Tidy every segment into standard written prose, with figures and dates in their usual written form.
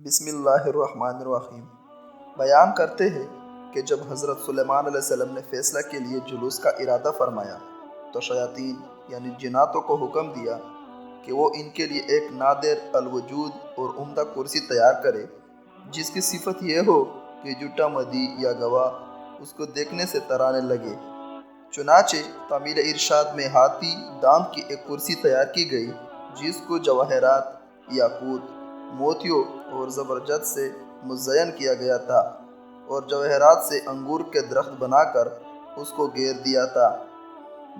بسم اللہ الرحمن الرحیم۔ بیان کرتے ہیں کہ جب حضرت سلیمان علیہ السلام نے فیصلہ کے لیے جلوس کا ارادہ فرمایا تو شیاطین یعنی جناتوں کو حکم دیا کہ وہ ان کے لیے ایک نادر الوجود اور عمدہ کرسی تیار کرے جس کی صفت یہ ہو کہ جھوٹا مدعی یا گواہ اس کو دیکھنے سے ترانے لگے۔ چنانچہ تعمیل ارشاد میں ہاتھی دانت کی ایک کرسی تیار کی گئی جس کو جواہرات، یاقوت، موتیوں اور زبرجد سے مزین کیا گیا تھا اور جواہرات سے انگور کے درخت بنا کر اس کو گھیر دیا تھا،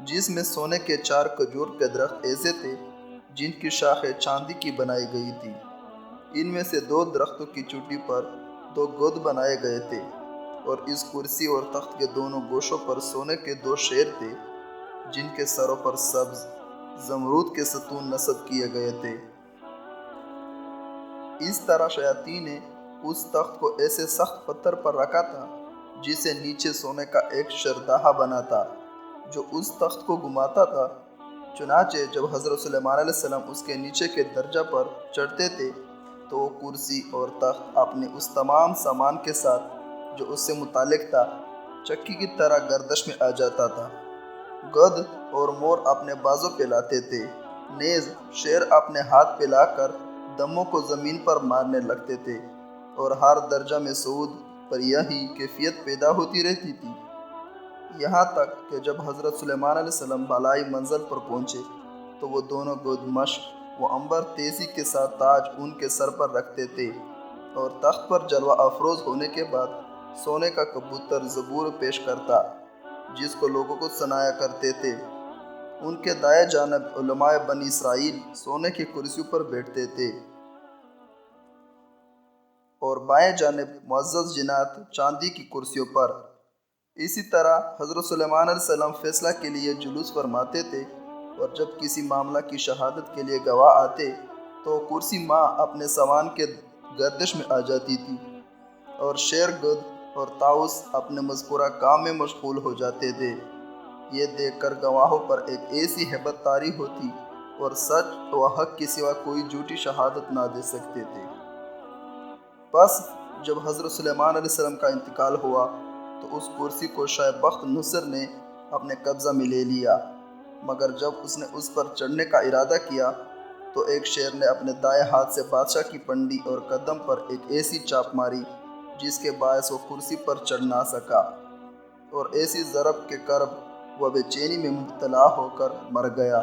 جس میں سونے کے 4 کھجور کے درخت ایسے تھے جن کی شاخیں چاندی کی بنائی گئی تھی۔ ان میں سے 2 درختوں کی چوٹی پر 2 گود بنائے گئے تھے اور اس کرسی اور تخت کے دونوں گوشوں پر سونے کے 2 شیر تھے جن کے سروں پر سبز زمرد کے ستون نصب کیے گئے تھے۔ اس طرح شیاطین نے اس تخت کو ایسے سخت پتھر پر رکھا تھا جسے نیچے سونے کا ایک شردہا بنا تھا جو اس تخت کو گھماتا تھا۔ چنانچہ جب حضرت سلیمان علیہ السلام اس کے نیچے کے درجہ پر چڑھتے تھے تو وہ کرسی اور تخت اپنے اس تمام سامان کے ساتھ جو اس سے متعلق تھا چکی کی طرح گردش میں آ جاتا تھا۔ گدھ اور مور اپنے بازو پہ لاتے تھے، نیز شیر اپنے ہاتھ پہ لا کر دموں کو زمین پر مارنے لگتے تھے اور ہر درجہ میں صعود پر یہی کیفیت پیدا ہوتی رہتی تھی، یہاں تک کہ جب حضرت سلیمان علیہ السلام بالائی منزل پر پہنچے تو وہ دونوں گود مشق و عنبر تیزی کے ساتھ تاج ان کے سر پر رکھتے تھے اور تخت پر جلوہ افروز ہونے کے بعد سونے کا کبوتر زبور پیش کرتا جس کو لوگوں کو سنایا کرتے تھے۔ ان کے دائیں جانب علماء بنی اسرائیل سونے کی کرسیوں پر بیٹھتے تھے اور بائیں جانب معزز جنات چاندی کی کرسیوں پر۔ اسی طرح حضرت سلیمان علیہ السلام فیصلہ کے لیے جلوس فرماتے تھے اور جب کسی معاملہ کی شہادت کے لیے گواہ آتے تو کرسی ماں اپنے سامان کے گردش میں آ جاتی تھی اور شیر، گدھ اور طاؤس اپنے مذکورہ کام میں مشغول ہو جاتے تھے۔ یہ دیکھ کر گواہوں پر ایک ایسی ہیبت طاری ہوتی اور سچ و حق کے سوا کوئی جھوٹی شہادت نہ دے سکتے تھے۔ بس جب حضرت سلیمان علیہ السلام کا انتقال ہوا تو اس کرسی کو شاہ بخت نصر نے اپنے قبضہ میں لے لیا، مگر جب اس نے اس پر چڑھنے کا ارادہ کیا تو ایک شیر نے اپنے دائیں ہاتھ سے بادشاہ کی پنڈی اور قدم پر ایک ایسی چاپ ماری جس کے باعث وہ کرسی پر چڑھ نہ سکا اور ایسی ضرب کے کرب و بے چینی میں مبتلا ہو کر مر گیا،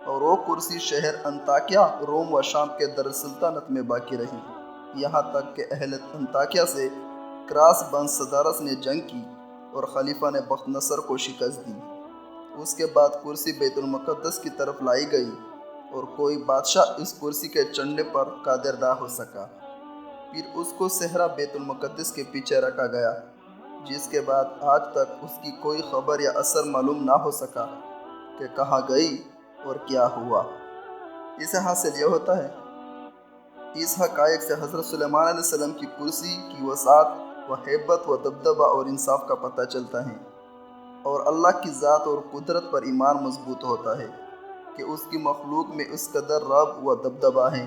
اور وہ کرسی شہر انطاکیہ روم و شام کے دارالسلطنت میں باقی رہی، یہاں تک کہ اہل انطاکیہ سے کراس بن صدارت نے جنگ کی اور خلیفہ نے بخت نصر کو شکست دی۔ اس کے بعد کرسی بیت المقدس کی طرف لائی گئی اور کوئی بادشاہ اس کرسی کے چڑھنے پر قادر نہ ہو سکا۔ پھر اس کو صحرا بیت المقدس کے پیچھے رکھا گیا، جس کے بعد آج تک اس کی کوئی خبر یا اثر معلوم نہ ہو سکا کہ کہاں گئی اور کیا ہوا۔ اس سے حاصل یہ ہوتا ہے اس حقائق سے حضرت سلیمان علیہ السلام کی کرسی کی وسعت و ہیبت و دبدبہ اور انصاف کا پتہ چلتا ہے، اور اللہ کی ذات اور قدرت پر ایمان مضبوط ہوتا ہے کہ اس کی مخلوق میں اس قدر رب و دبدبہ ہے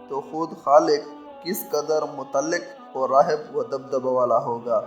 تو خود خالق کس قدر متعلق و راہب و دبدبہ والا ہوگا۔